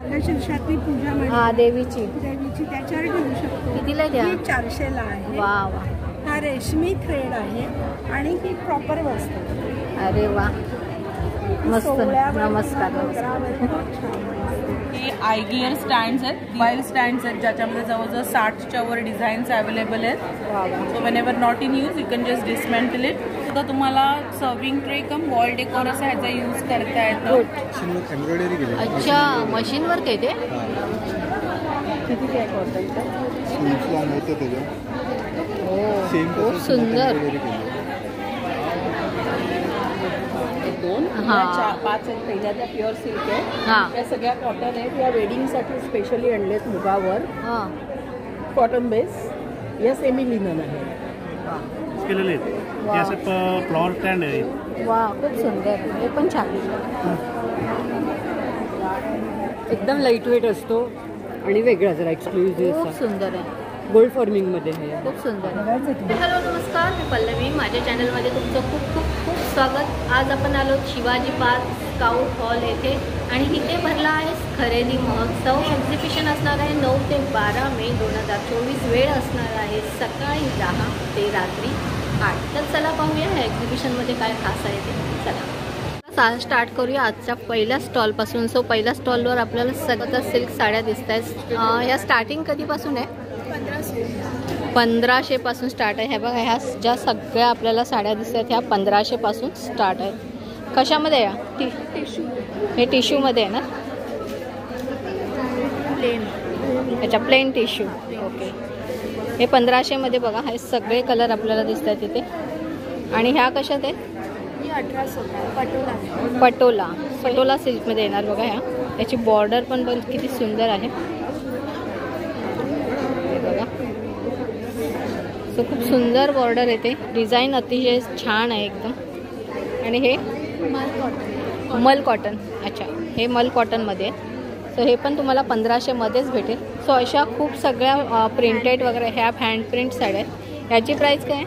शीर्षातली पूजा हा देवीची त्याच्यावर ठेवू शकतो. कितीला द्या? 400 ला आहे. वा वा. हा रेशमी थ्रेड आहे आणि ही प्रॉपर वस्तू. अरे वा मस्त. नमस्कार. हे आय गिअर स्टँड्स आहेत, मोबाईल स्टँड्स आहेत ज्याच्यामध्ये जवळजवळ 60च्या वर डिझाईन्स अवेलेबल आहेत. So whenever not in use you can just dismantle it. तर तुम्हाला serving tray cum wall decor असा ह्याचा यूज करता येतो. अच्छा मशीनवर काय ते किती काय करता खूप सुंदर. 2 5 आहेत पहिल्या त्या प्युअर सिल्क आहे. त्या सगळ्या कॉटन आहेत. या वेडिंगसाठी स्पेशली आणलेत मुगावर. Cotton base. या सेमी लिनन आहे. फ्लॉवर स्टँड आहे. वा खूप सुंदर. हे पण छान. एकदम लाईट वेट असतो आणि वेगळा जरा एक्सक्लुझिव्ह. खूप सुंदर आहे. गोल्ड फॉर्मिंगमध्ये आहे. खूप सुंदर. हॅलो नमस्कार, मी पल्लवी. माझ्या चॅनलमध्ये तुमचं खूप खूप खूप स्वागत. आज आपण आलो शिवाजी पार्क स्काउट हॉल येथे आणि इथे भरला आहे खरेदी महोत्सव. एक्झिबिशन असणार आहे 9 ते 12 मे 2024. वेळ असणार आहे सकाळी 10 ते रात्री 8. तर चला पाहूया ह्या एक्झिबिशनमध्ये काय खास आहे ते. चला स्टार्ट करूया आजच्या पहिल्या स्टॉलपासून. सो पहिल्या स्टॉलवर आपल्याला सगळं सिल्क साड्या दिसत आहेत. ह्या स्टार्टिंग कधीपासून आहे? 1500 पासून स्टार्ट आहे. हे बघा ह्या ज्या सगळ्या आपल्याला साड्या दिसत आहेत ह्या 1500 पासून स्टार्ट आहेत. कशामध्ये या टिश्यू? हे टिश्यूमध्ये आहे ना? अच्छा प्लेन टिश्यू. ओके. हे 1500 मध्ये बघा हे सगळे कलर आपल्याला दिसत आहेत इथे. आणि ह्या कशात आहेत? 1800 पटोला सिल्कमध्ये येणार बघा ह्या. याची बॉर्डर पण किती सुंदर आहे बघा. सो खूप सुंदर बॉर्डर येते. डिझाईन अतिशय छान आहे एकदम. आणि हे मल कॉटन. अच्छा हे मल कॉटनमध्ये आहे. सो हे पण तुम्हाला 1500 मध्येच भेटेल. सो अशा खूप सगळ्या प्रिंटेड वगैरे ह्या हँड प्रिंट साड्या आहेत. ह्याची प्राईस काय आहे?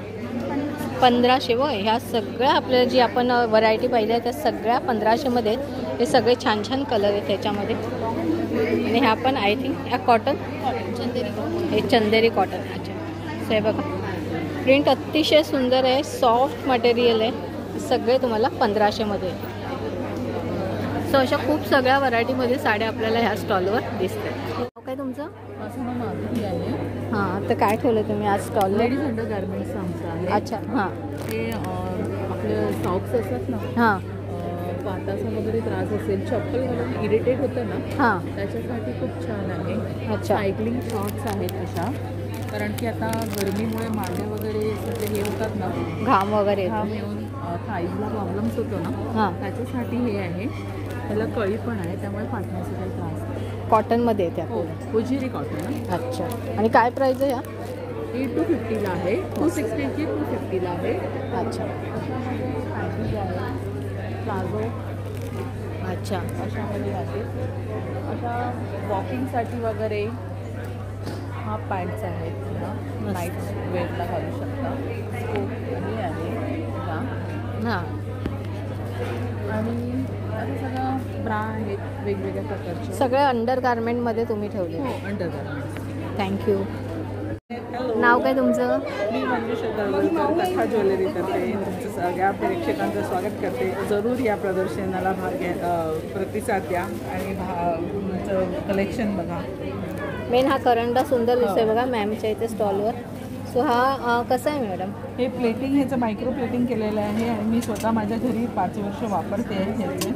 1500. व ह्या सगळ्या आपल्याला जी आपण व्हरायटी पाहिल्या त्या सगळ्या 1500 मध्ये. हे सगळे छान छान कलर आहेत त्याच्यामध्ये. आणि ह्या पण आय थिंक ह्या कॉटन हे चंदेरी कॉटन. अच्छा सो हे बघा प्रिंट अतिशय सुंदर आहे. सॉफ्ट मटेरियल आहे. सगळे तुम्हाला 1500 मध्ये. सो अशा खूप सगळ्या व्हरायटीमध्ये साड्या आपल्याला ह्या स्टॉलवर दिसतात. नाव काय तुमचं? माझं नाव माधुरी आहे. हां तर काय ठेवलं तुम्ही आज स्टॉल? लेडीज अंडर गार्मेंट्स आमचं आहे. अच्छा हां. हे आपले सॉक्स असतात ना. हां. वाताचा वगैरे त्रास असेल, चप्पल घालून इरिटेट होतं ना. हां. त्याच्यासाठी खूप छान आहे. अच्छा. सायकलिंग शॉर्ट्स आहेत अशा. कारण की आता गरमीमुळे मांड्या वगैरे सगळे हे होतात ना, घाम वगैरे घाम येऊन थाईजला प्रॉब्लेम्स होतो ना. हां. त्याच्यासाठी हे आहे. त्याला कळी पण आहे त्यामुळे फाटण्याचा काही त्रास नाही. कॉटनमध्ये येते. हो उजिरी कॉटन. अच्छा. आणि काय प्राईज आहे ह्या? ही 250ला आहे. 260ची 250ला आहे. अच्छा. प्लाझो अच्छा अशामध्ये आहे. अशा वॉकिंगसाठी वगैरे हा पॅन्ट्स आहेत. ह्या नाईट वेअरला घालू शकता. हे आहे हां. आणि असं सगळं ब्रा आहेत वेगवेगळ्या प्रकारचे. सगळे अंडर गार्मेंटमध्ये तुम्ही ठेवले. हो अंडर गार्मेंट्स. थँक्यू. नाव काय तुमचं? मी मंजुषा दळवलकर कथा ज्वेलरी करते. तुमचं सगळ्या प्रेक्षकांचं स्वागत करते. जरूर या प्रदर्शनाला भाग घ्या, प्रतिसाद द्या आणि तुमचं कलेक्शन बघा. मेन हा करंडा सुंदर दिसतोय बघा मॅमच्या इथे स्टॉलवर. सो हा कसा आहे मॅडम? हे प्लेटिंग ह्याचं मायक्रो प्लेटिंग केलेलं आहे आणि मी स्वतः माझ्या घरी 5 वर्ष वापरते आहे. ह्याचे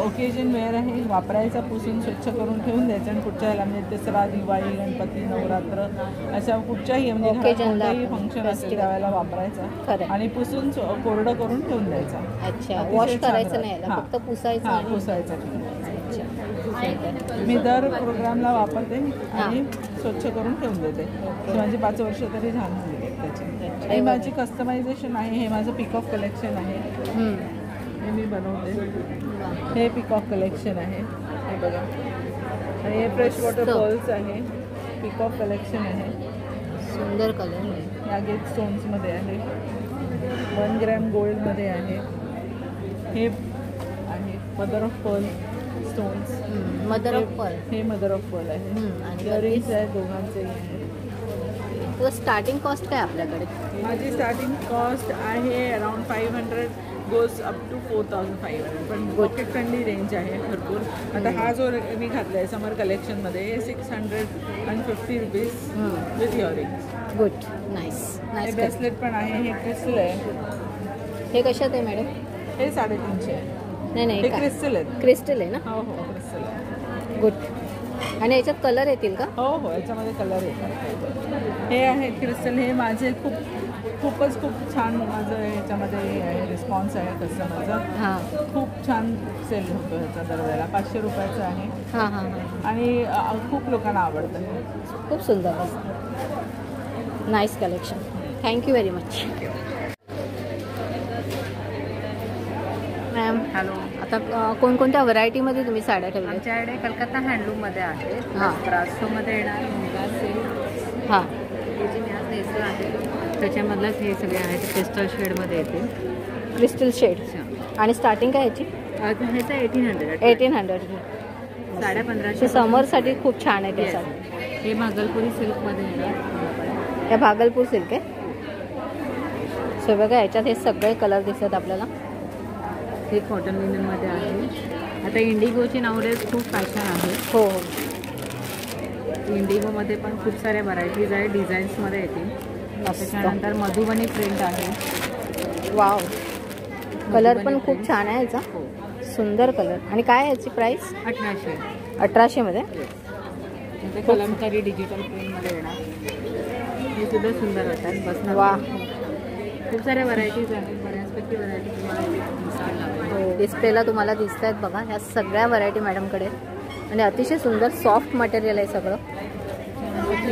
ओकेजन वेअर आहे. वापरायचा, पुसून स्वच्छ करून ठेवून द्यायचं आणि पुढच्या ह्याला म्हणजे दसरा, दिवाळी, गणपती, नवरात्र अशा कुठच्याही म्हणजे कोणताही फंक्शन असेल त्यावेळेला वापरायचा आणि पुसून कोरडं करून ठेवून द्यायचा. अच्छा. वॉश करायचं नाही याला, फक्त पुसायचं. पुसायचं. मी दर प्रोग्रामला वापरते आणि स्वच्छ करून ठेवून देते. माझी 5 वर्ष तरी छान झाली आहेत त्याची. हे माझी कस्टमायझेशन आहे. हे माझं पिकॉक कलेक्शन आहे. हे मी बनवते. हे पिकॉक कलेक्शन आहे. हे बघा. आणि हे फ्रेश वॉटर पर्ल्स आहे. पिकॉक कलेक्शन आहे. सुंदर कलर. या गेट स्टोन्समध्ये आहे. 1 ग्रॅम गोल्डमध्ये आहे. हे आहे mother of pearl stones. Mother of pearl. हे मदर ऑफ पर्ल आहे. आणि इयरिंग्स आहेत दोघांचे. तर स्टार्टिंग कॉस्ट काय आपल्याकडे? माझी स्टार्टिंग कॉस्ट आहे अराउंड 500 गोज अप टू 4500. पण पॉकेट फ्रेंडली रेंज आहे भरपूर. आता हा जो मी घातला आहे समर कलेक्शनमध्ये 650 rupees with earrings. Good. Nice. हे ब्रेसलेट पण आहे. हे क्रिस्टल आहे. हे कशात आहे मॅडम? हे 350 आहे. नाही हे क्रिस्टल आहेत. क्रिस्टल आहे ना? हो हो क्रिस्टल आहे. गुड. आणि याच्यात कलर येतील का? हो हो याच्यामध्ये कलर येतात. हे आहे क्रिस्टल. हे माझे खूपच छान माझं ह्याच्यामध्ये रिस्पॉन्स आहे कस्टमरचा. हां. खूप छान सेल होतो ह्याचा दरवेळेला. 500 रुपयाचा आहे. हां हां. आणि खूप लोकांना आवडतं. खूप सुंदर. Nice collection. Thank you very much ma'am. Hello. आता कोणकोणत्या व्हरायटीमध्ये तुम्ही साड्या ठेवल्या? आमच्याकडे कलकत्ता हँडलूममध्ये आहेत. हां. ब्रासोमध्ये येणार मुंगा सिल्क. हां. हे जे मी आज नेसलं आहे त्याच्यामधलंच हे सगळे आहेत. क्रिस्टल शेडमध्ये येतील. Crystal shade. आणि स्टार्टिंग काय याची? ह्याचं 1800. 1800. 1550. समरसाठी खूप छान आहे त्याचा. हे भागलपुरी सिल्कमध्ये येणार. हे भागलपूर सिल्क आहे. सो बघा याच्यात हे सगळे कलर दिसतात आपल्याला. हे कॉटन लिननमध्ये आहे. आता इंडिगोची नावडेज खूप फॅशन आहे. हो हो. इंडिगोमध्ये पण खूप साऱ्या व्हरायटीज आहेत. डिझाईन्समध्ये येतील. त्याच्यानंतर मधुबनी प्रिंट आहे. वाव. कलर पण खूप छान आहे याचा. सुंदर कलर. आणि काय आहे याची प्राईस? 1800. 1800 मध्ये. ते कलमकारी डिजिटल प्रिंटमध्ये येणार. हे सुद्धा सुंदर होतात. बसणार. वा. खूप साऱ्या व्हरायटीज आहेत. बऱ्याचपैकी व्हरायटी तुम्हाला दिसायला. डिस्प्लेला तुम्हाला दिसत आहेत बघा. ह्या सगळ्या व्हरायटी मॅडमकडे. आणि अतिशय सुंदर सॉफ्ट मटेरियल आहे सगळं.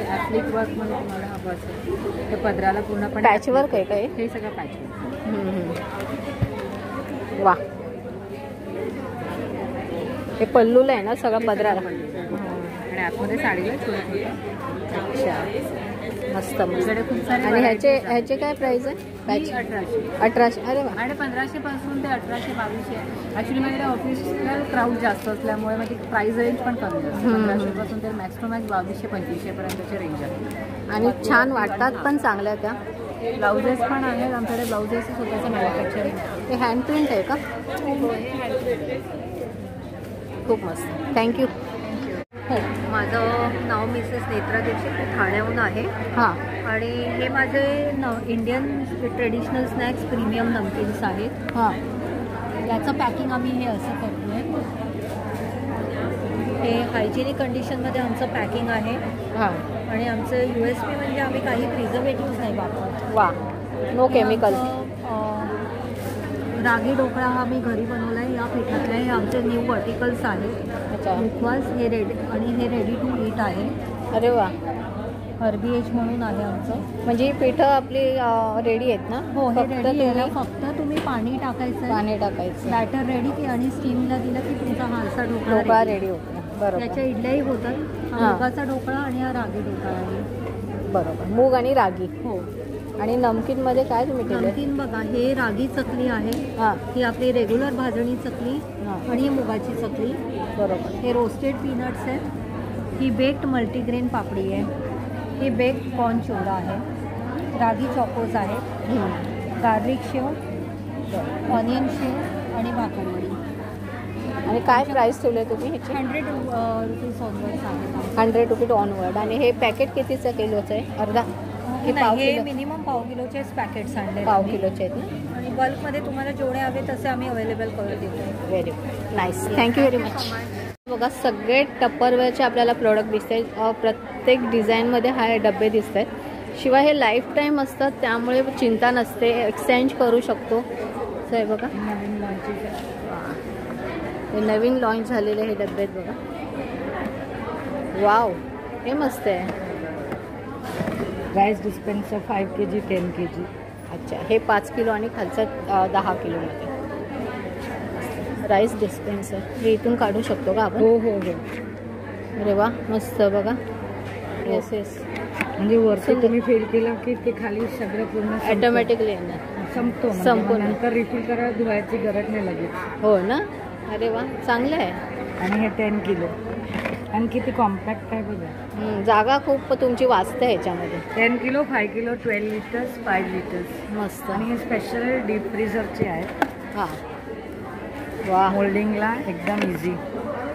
ॲप्लिक वर्क म्हणून तुम्हाला हवं असेल तर पदराला पूर्णपणे पॅचवर्क आहे काय? हे सगळं पॅचवर्क. वा. हे पल्लूला आहे ना सगळं पदराला? आणि आतमध्ये साडीला छोटे. अच्छा. मस्त मस्त. खूप सारे. आणि ह्याचे काय प्राइस आहे? पॅच 1800. अरे वा. आणि 1500 पासून ते 1800 2200. ॲक्च्युली माझ्याकडे ऑफिसला क्राऊड जास्त असल्यामुळे माझी प्राइस रेंज पण कमी असते. 1500 पासून ते मॅक्स टू मॅक्स 2200-2500 पर्यंतचे रेंज आहे. आणि छान वाटतात पण चांगल्या त्या. ब्लाउजेस पण आहेत आमच्याकडे. ब्लाउजेस स्वतःचं मॅन्युफॅक्चरिंग. हे हँड प्रिंट आहे का? खूप मस्त. थँक्यू. हो. माझं नाव मिसेस नेत्रा दीक्षित. ठाण्याहून आहे. हां. आणि हे माझे Indian traditional snacks premium namkeens आहेत. हां. याचं पॅकिंग आम्ही हे असं करतो आहे. हे हायजेनिक कंडिशनमध्ये आमचं पॅकिंग आहे. हां. आणि आमचं USP म्हणजे आम्ही काही प्रिझर्वेटिव्ह नाही वापरत. वा. No chemical. रागी ढोकळा हा मी घरी बनवला आहे. या पिठातले हे आमचे न्यू वर्टिकल्स आहेत. अच्छा. मुखवास हे रेडी आणि हे रेडी टू ईट आहे. अरे वा. हर्बी एज म्हणून आहे आमचं. म्हणजे ही पिठं आपली रेडी आहेत ना? हो. हे रेडी आहे. फक्त तुम्ही पाणी टाकायचं. बॅटर रेडी आणि स्टीमला दिलं की तुमचा हालसा ढोकळा रेडी होतो. बरोबर. त्याच्या इडल्याही होतात. हा मुगाचा ढोकळा आणि हा रागी ढोकळा आहे. बरोबर. मूग आणि रागी. हो. आणि नमकीनमध्ये काय तुम्ही केलं? नमकीन बघा हे रागी चकली आहे. हां. ही आपली रेग्युलर भाजणी चकली. आणि ही मुगाची चकली. बरोबर. हे रोस्टेड पीनट्स आहेत. ही बेक्ड मल्टीग्रेन पापडी आहे. ही बेक्ड कॉर्न चिवडा आहे. रागी चॉकोज आहे. गार्लिक शेव, ऑनियन शेव आणि भाकरवडी. आणि काय प्राईस ठेवले तुम्ही ह्याची? 100 रुपीज ऑनवर्ड्स आहेत. 100 रुपीज ऑनवर्ड. आणि हे पॅकेट कितीचं किलोचं आहे? अर्धा की पाव हे किलो? मिनिमम पाव किलोचेच पॅकेट्स आणले. पाव किलोचे आहेत ना? आणि बल्कमध्ये तुम्हाला जेवढे हवे तसे आम्ही अवेलेबल करून देतो. Very good. Nice. Thank you very much. बघा सगळे टप्परवेअरचे आपल्याला प्रोडक्ट दिसत आहेत. प्रत्येक डिझाईनमध्ये हा डबे दिसत आहेत. शिवाय हे लाईफ टाईम असतात त्यामुळे चिंता नसते. एक्सचेंज करू शकतो. असं आहे बघा. हे नवीन लॉन्च झालेले हे डबे आहेत बघा. वाव. हे मस्त आहे. Rice dispenser 5 kg 10 kg. अच्छा. हे 5 किलो आणि खालचं 10 किलोमध्ये राईस डिस्पेन्सर. हे इथून काढू शकतो का आपण? हो हो हो. अरे वा. मस्त बघा. Yes yes. म्हणजे वरती तुम्ही फिल केलं की ते खाली सगळं पूर्ण ऑटोमॅटिकली येणार. संपतो. नंतर रिफिल करा. धुवायची गरज नाही लगेच. हो ना. अरे वा. चांगलं आहे. आणि हे 10 किलो. आणि किती कॉम्पॅक्ट आहे बघा. जागा खूप तुमची वाचते ह्याच्यामध्ये. 10 किलो, 5 किलो, 12 लिटर्स, 5 लिटर्स. मस्त. आणि हे स्पेशल डीप फ्रीझरचे आहेत. हां, वा, मोल्डिंगला एकदम इझी.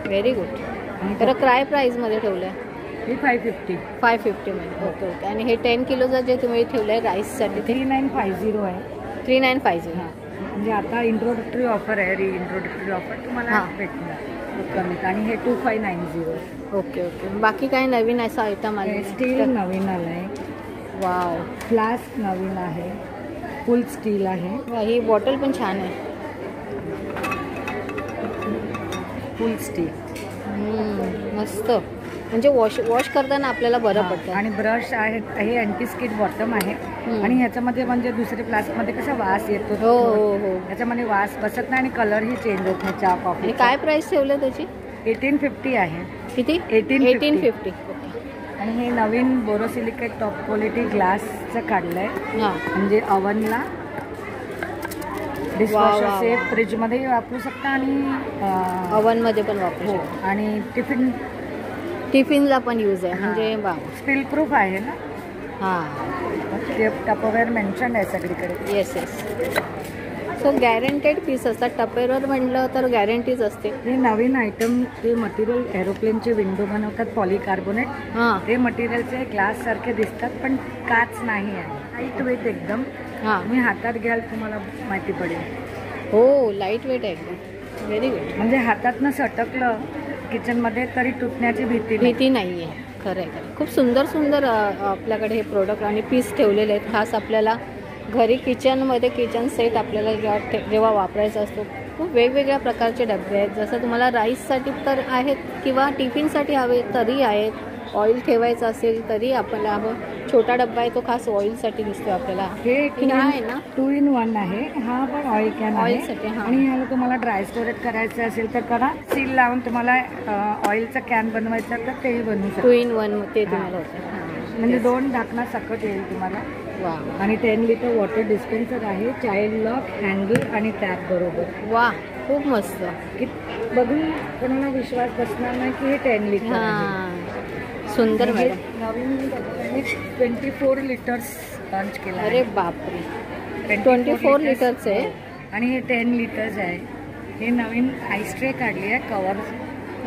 Very good. तर काय प्राईजमध्ये ठेवलं आहे? हे 550. 550 मध्ये. Okay okay. आणि हे 10 किलोचं जे तुम्ही ठेवलं आहे राईससाठी ते 3950 आहे. 3950. हां, म्हणजे आता इंट्रोडक्टरी ऑफर आहे, इंट्रोडक्टरी ऑफर तुम्हाला भेटणार कमीत. आणि हे 2590. Okay okay. बाकी काय नवीन असं आयटम आलं? स्टील नवीन आलं आहे. वाव. फ्लास्क नवीन आहे, फुल स्टील आहे. ही बॉटल पण छान आहे. फुल स्टील मस्त. म्हणजे वॉश करताना आपल्याला बरं पडतं. आणि ब्रश आहे, हे अँटी स्किड बॉटम आहे. आणि ह्याच्यामध्ये म्हणजे दुसरे फ्लास्कमध्ये कसा वास येतो, हो हो हो. ह्याच्यामध्ये वास बसत नाही आणि कलरही चेंज होत नाही चहा कॉफी. आणि काय प्राईस ठेवलं त्याची? 1850 आहे. किती? 1850. 1850. आणि हे नवीन बोरोसिलिकेट टॉप क्वालिटी ग्लासचं काढलं आहे. हां, म्हणजे ओव्हनला, डिशवॉशर सेफ, फ्रीजमध्येही वापरू शकता आणि ओव्हनमध्ये पण वापरू शकतो. आणि टिफिनला पण यूज आहे. म्हणजे वा, स्टील प्रूफ आहे ना. हां, टपरवेअर मेन्शन आहे सगळीकडे. Yes yes. So guaranteed piece असतात. टपेरवर म्हटलं तर गॅरंटीच असते. हे नवीन आयटम, ते मटेरियल एरोप्लेनचे विंडो बनवतात पॉलिकार्बोनेट. हां ते मटेरियलचे ग्लास सारखे दिसतात पण काच नाही आहे. लाईट वेट एकदम. हां, तुम्ही हातात घ्याल तुम्हाला माहिती पडेल. हो, लाईट वेट आहे एकदम. Very good. म्हणजे हातातनं सटकलं किचनमध्ये तरी तुटण्याची भीती नाही आहे. खरं आहे, खरं. खूप सुंदर सुंदर आपल्याकडे हे प्रोडक्ट आणि पीस ठेवलेले आहेत. खास आपल्याला घरी किचनमध्ये किचन सेट आपल्याला जेव्हा वापरायचा असतो. खूप वेगवेगळ्या प्रकारचे डबे आहेत. जसं तुम्हाला राईससाठी तर आहेत किंवा टिफिनसाठी हवे तरी आहेत. ऑइल ठेवायचं असेल तरी आपल्याला हवं. छोटा डब्बा आहे तो खास ऑइलसाठी दिसतो आपल्याला. हे आहे ना 2 in 1 आहे. हा पण ऑइल कॅन आहे. ऑइलसाठी. हां, आणि ह्याला तुम्हाला ड्राय स्टोरेज करायचं असेल तर करा. सील लावून तुम्हाला ऑइलचा कॅन बनवायचा तर तेही बनवू शकता. 2 in 1 ते तुम्हाला होतं. म्हणजे 2 ढाकणा सकट येईल तुम्हाला. वा आणि 10 लिटर वॉटर डिस्पेन्सर आहे. चाइल्ड लॉक, हँडल आणि टॅप बरोबर. वा, खूप मस्त. की बघून कोणाला विश्वास बसणार नाही की हे 10 लिटर आहे. हां, सुंदर हे मॅडम. नवीन 24 लिटर्स लॉन्च केलं आहे. अरे बापरे, 24 लिटरचं आहे. आणि हे 10 लिटर्स आहे. हे नवीन आईस ट्रे काढली आहे कवर.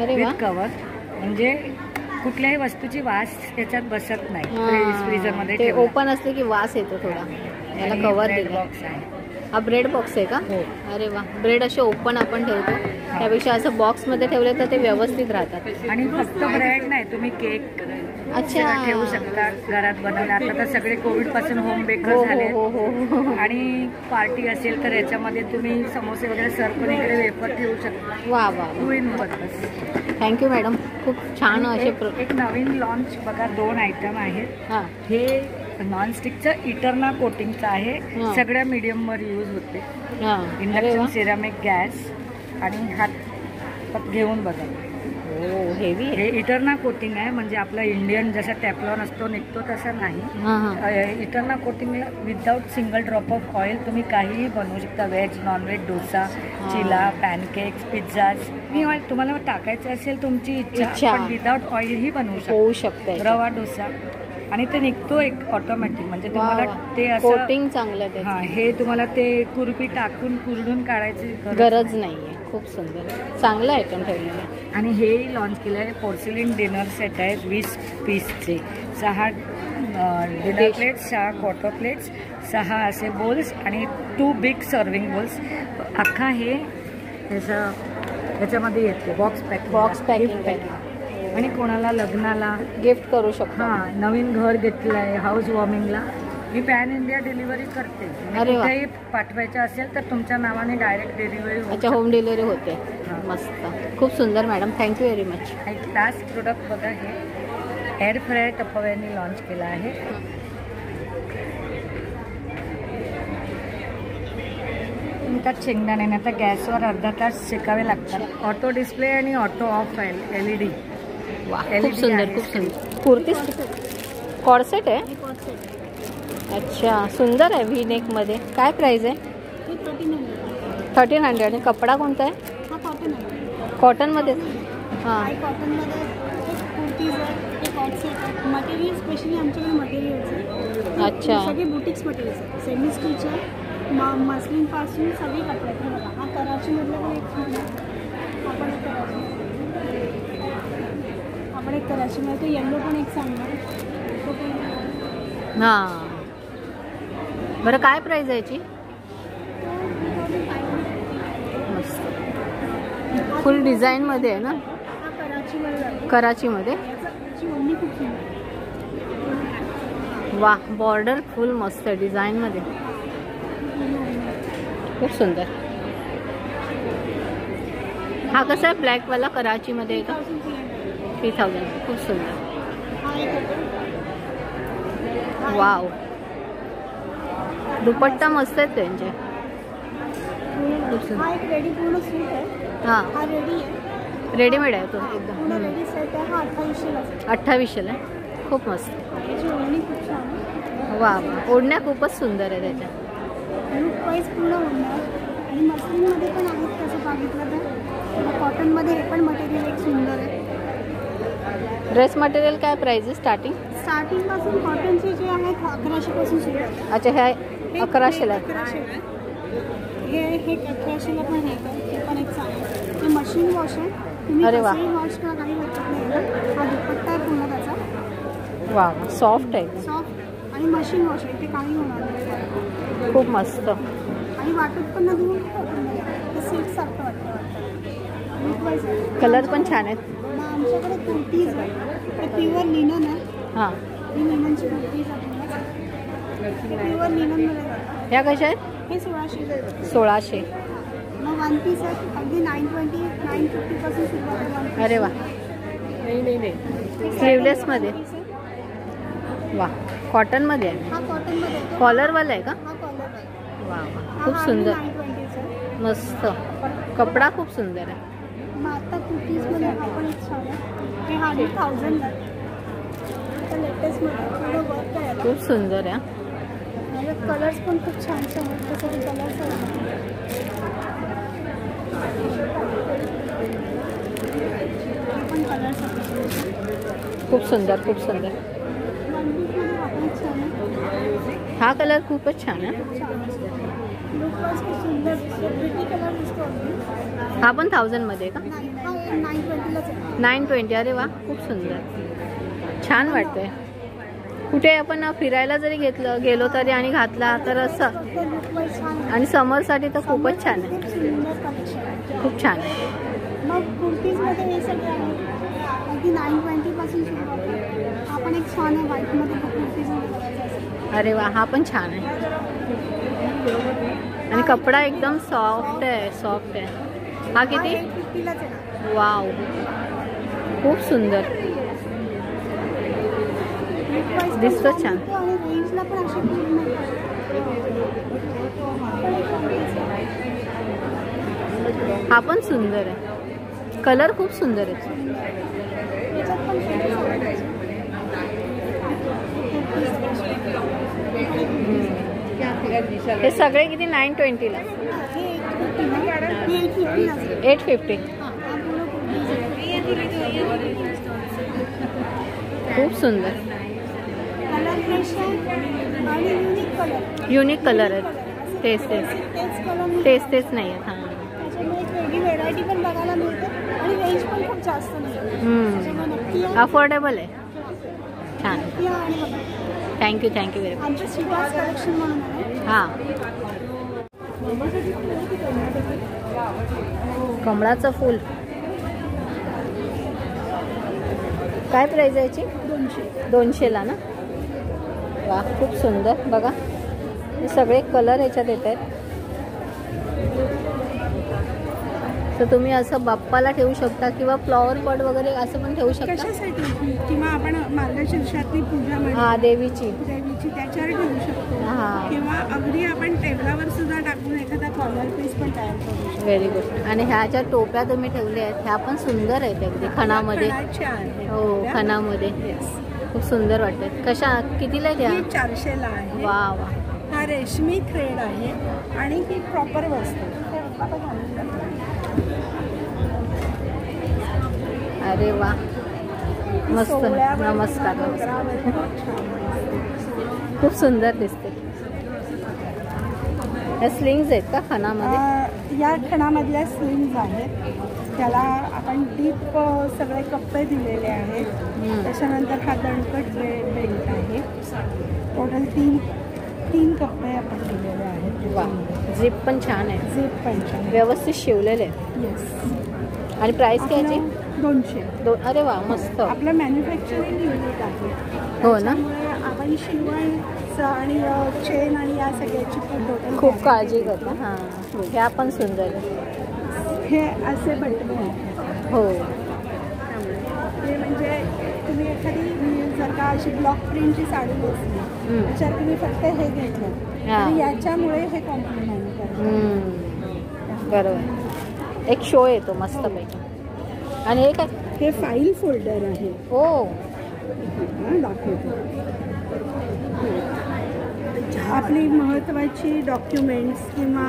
अरे वा. With cover. म्हणजे कुठल्याही वस्तूची वास त्याच्यात बसत नाही. फ्रीजरमध्ये ते ओपन असले की वास येतो थोडा. याला कवर दिलं. बॉक्स आहे. हा ब्रेड बॉक्स आहे का? हो. अरे वा. ब्रेड असे ओपन आपण ठेवतो त्यापेक्षा असं बॉक्समध्ये ठेवले तर ते व्यवस्थित राहतात. आणि फक्त ब्रेड नाही, तुम्ही केक अच्छा ठेवू शकता घरात बनवले. आता तर सगळे कोविड पासून होम बेकर हो झाले. हो हो हो. आणि पार्टी असेल तर याच्यामध्ये तुम्ही समोसे वगैरे सर्व करून इकडे वेफर ठेवू शकता. वा वा. 2 in 1. Thank you madam. खूप छान असे एक नवीन लॉन्च बघा, 2 आयटम आहेत. हां, हे नॉनस्टिकचं इटरना कोटिंगचं आहे. सगळ्या मीडियमवर यूज होते. हां. अरे इंडक्शन वा. सिरामिक गॅस आणि हात घेऊन बघा. हो, हेवी आहे. हे इटरना कोटिंग आहे. म्हणजे आपला इंडियन जसा टॅफ्लॉन असतो निघतो तसा नाही. हां हां. इटरना कोटिंगला without single drop of oil तुम्ही काहीही बनवू शकता. व्हेज, नॉनव्हेज, डोसा, चिला, पॅनकेक्स, पिझ्झाज. मी ऑइल तुम्हाला टाकायचं असेल तुमची इच्छा, पण विदाउट ऑइलही बनवू शकता. होऊ शकते. रवा डोसा. आणि ते निघतो एक ऑटोमॅटिक. म्हणजे तुम्हाला ते असं कोटिंग चांगलं ते. हां, हे तुम्हाला ते कुरपी टाकून कुरडून काढायची गरज नाहीये. खूप सुंदर चांगलं आयटम ठेवलेलं आहे. आणि हेही लॉन्च केलं आहे. पोर्सिलिन डिनर सेट आहे 20 पीसचे. 6 डिनर प्लेट्स, 6 क्वार्टर प्लेट्स, 6 असे बोल्स आणि 2 बिग सर्विंग बोल्स. अख्खा हे ह्याच्यामध्ये येते बॉक्स पॅकिंग. आणि कोणाला लग्नाला गिफ्ट करू शकतो. हां, नवीन घर घेतलं आहे हाऊस वॉर्मिंगला. मी पॅन इंडिया डिलिव्हरी करते. अरे वा. कुठेही पाठवायचं असेल तर तुमच्या नावाने डायरेक्ट डिलिव्हरी. अच्छा, होम डिलिव्हरी होते. मस्त, खूप सुंदर मॅडम. Thank you very much. एक लास्ट प्रोडक्ट बघा, हे एअर फ्रायर टपरवेअरनी लॉन्च केलं आहे. त्यात शेंगदाणे नाही तर गॅसवर अर्धा तास शेकावे लागतात. ऑटो डिस्प्ले आणि ऑटो ऑफ आहे. LED. वा, खूप सुंदर, खूप सुंदर. कुर्तीस कॉर्सेट आहे. अच्छा, सुंदर आहे. व्ही नेकमध्ये. काय प्राईस आहे? 1300. आणि कपडा कोणता आहे? कॉटनमध्ये. हां. हाय कॉटनमध्ये कुर्तीज आहे, हे कॉट सेट आहे. मटेरियल स्पेशली आमच्याकडे मटेरियल्स आहे. अच्छा. सगळे बुटिक्स मटेरियल्स आहेत. सेमी स्टिच आहे, मस्लिनपासून सगळे कपडे आहेत. बघा हा कराचीमधला पण एक छान आहे. आपण एक कराचीमध्ये तो येल्लो पण एक चांगला आहे. तो पण हां. बरं काय प्राईज आहे याची? मस्त. फुल डिझाईनमध्ये आहे ना? हा कराचीमध्ये कराचीमध्ये. याची ओढणी खूप सुंदर. वा, बॉर्डर फुल मस्त आहे डिझाईनमध्ये, खूप सुंदर. हा कसा आहे ब्लॅकवाला कराचीमध्ये येतो? 3000. खूप सुंदर. वाव, दुपट्टा मस्त आहेत त्यांचे, खूप हा सुंदर. एक रेडी पूर्ण सूट आहे. हां, हा रेडी आहे, रेडीमेड आहे तो पूर्ण एकदम. रेडी सेट आहे. हा 2800ला आहे. 2800ला आहे. खूप मस्त. याची ओढणी खूप छान आहे. वा वा, ओढण्या खूपच सुंदर आहे त्याच्या. लुक वाईज पूर्ण होणार. आणि मस्लिनमध्ये पण आहेत तसं बघितलं तर. कॉटनमध्ये हे पण मटेरियल एक सुंदर आहे. ड्रेस मटेरियल काय प्राईज आहे स्टार्टिंग? स्टार्टिंगपासून कॉटनचे जे आहेत 1100पासून सुरू आहे. अच्छा, हे 1100ला आहे. 1100 आहे. हे 1100ला पण आहे का? हे पण एक चांगलं आहे. हे मशीन वॉश आहे. तुम्ही अरे वा. कसंही वॉश करा, काही हरकत नाही आहे. हा दुपट्टा आहे पूर्ण त्याचा, वा वा, सॉफ्ट आहे, सॉफ्ट आणि मशीन वॉश आहे. ते काही होणार नाही. खूप मस्त. आणि वाटत पण नाही दूर ते सिल्कसारखं वाटतं. लुक वाईज कलर पण छान आहेत. मग आमच्याकडे कुर्तीज आहे. ते प्युअर लिनन आहे. हां, ही लिननची कुर्तीज आहे. ते प्युअर लिननमध्ये जातात. ह्या कशा आहेत? हे 1600 1600. मग वन पीस आहे. अगदी 920 950पासून सुरुवात आहे one piece. अरे वा, स्लीवलेसमध्ये. वा, कॉटनमध्ये आहे. हा कॉटनमध्ये येतो. कॉलरवाला आहे का? हा कॉलर आहे. वा वा, हा खूप सुंदर, 920 आहे. मस्त. कपडा खूप सुंदर आहे. मग आता कुर्तीजमध्ये हा पण एक छान आहे. हे 100,000 आहे. आता लेटेस्टमध्ये थोडं वर्क आहे याला. खूप सुंदर आहे. याच्यात कलर्स पण खूप छान छान आहेत. तसं ते कलर्स आहेत. हे पण कलर्स आहेत. खूप सुंदर, खूप सुंदर. वन पीसमध्ये हा पण छान आहे. हा कलर खूपच छान आहे. लुक वाईज खूप सुंदर दिसतो. प्रिटी कलर दिसतो अगदी. हा पण 1000मध्ये आहे का? नाही, हा 920लाच आहे. 920. अरे वा, खूप सुंदर, छान वाटतंय. कुठे आपण फिरायला जरी गेलो तरी आणि घातला तर असं, फक्त लुक वाईज छान आहे. आणि समरसाठी तर खूपच छान आहे. खूप सुंदर कलेक्शन आहे. खूप छान आहे. मग कुर्तीजमध्ये हे सगळे आहे. अगदी 920पासून सुरुवात आहे. हा पण एक छान आहे. व्हाईटमध्ये कुर्तीजमध्ये बघायचं असेल. अरे वा, हा पण छान आहे. आणि कपडा एकदम सॉफ्ट आहे, सॉफ्ट आहे. हा किती? 850लाच आहे ना. वाव, खूप सुंदर दिसतो, छान. आणि रेंजला पण अशी पूर्ण हा पण सुंदर आहे. कलर खूप सुंदर आहे. याच्यात पण हे सगळे किती? 920ला. हे 850लाच आहे. 850. हा पूर्ण कुर्तीज आहे. खूप सुंदर, कलर फ्रेश आहे आणि युनिक कलर. युनिक कलर आहेत. तेच तेच तेच कलर तेच नाही आहेत. हां, त्याच्यामुळे एक वेगळी व्हेरायटी पण बघायला मिळते आणि रेंज पण खूप जास्त नाही. त्याच्यामुळे नक्की या. अफोर्डेबल आहे. छान, या आणि बघा. Thank you very much. आमचं शिवाज कलेक्शन म्हणून आहे. हां, कमळाचं फूल काय प्राईज आहे याची? 200ला ना. वा, खूप सुंदर. बघा, हे सगळे कलर ह्याच्यात येत आहेत. तर तुम्ही असं बाप्पाला ठेवू शकता किंवा फ्लॉवर पॉट वगैरे असं पण ठेवू शकता. कशासाठी? किंवा आपण मार्गशीर्षातली पूजा हां, देवीची. देवीची त्याच्यावर ठेवू शकतो. हां, किंवा अगदी आपण टेबलावर सुद्धा टाकून एखादा कॉलर पीस पण तयार करू शकतो. Very good. आणि ह्या ज्या टोप्या तुम्ही ठेवल्या आहेत ह्या पण सुंदर आहेत अगदी खणामध्ये. हो, खणामध्ये खूप सुंदर वाटतात. कशा कितीला द्या? 400ला आहे. वा वा, हा रेशमी थ्रेड आहे आणि ही प्रॉपर वस्तू. अरे वा, मस्त. सोहळ्यावर नमस्कार किंवा नमस्कार. डोंगरावर खूप छान. खूप सुंदर दिसते. या स्लिंग्स आहेत का खणामध्ये? या खणामधल्या स्लिंग्स आहेत. त्याला आपण डीप सगळे कप्पे दिलेले आहेत. त्याच्यानंतर हा दणकट बेल्ट आहे. टोटल तीन कप्पे आपण दिलेले आहेत. वा, झिप पण छान आहे. झिप पण छान, व्यवस्थित शिवलेले आहे. येस. आणि प्राइस काय याची? 200. अरे वा, मस्त. आपलं मॅन्युफॅक्चरिंग युनिट आहे. हो ना. त्यामुळे आपण शिवण आणि चेन आणि या सगळ्याची टोटल खूप काळजी करतो. हां, ह्या पण सुंदर आहे. हे असे बटवे आहेत. हो, हे म्हणजे तुम्ही एखादी जर का अशी ब्लॉक प्रिंटची साडी नेसली त्याच्यावर तुम्ही फक्त हे घेतलं आणि याच्यामुळे हे कॉम्प्लिमेंट करतात. बरोबर. एक शो येतो मस्तपैकी. आणि हे काय? हे फाईल फोल्डर आहे. हो, दाखवतो. आपली महत्त्वाची डॉक्युमेंट्स किंवा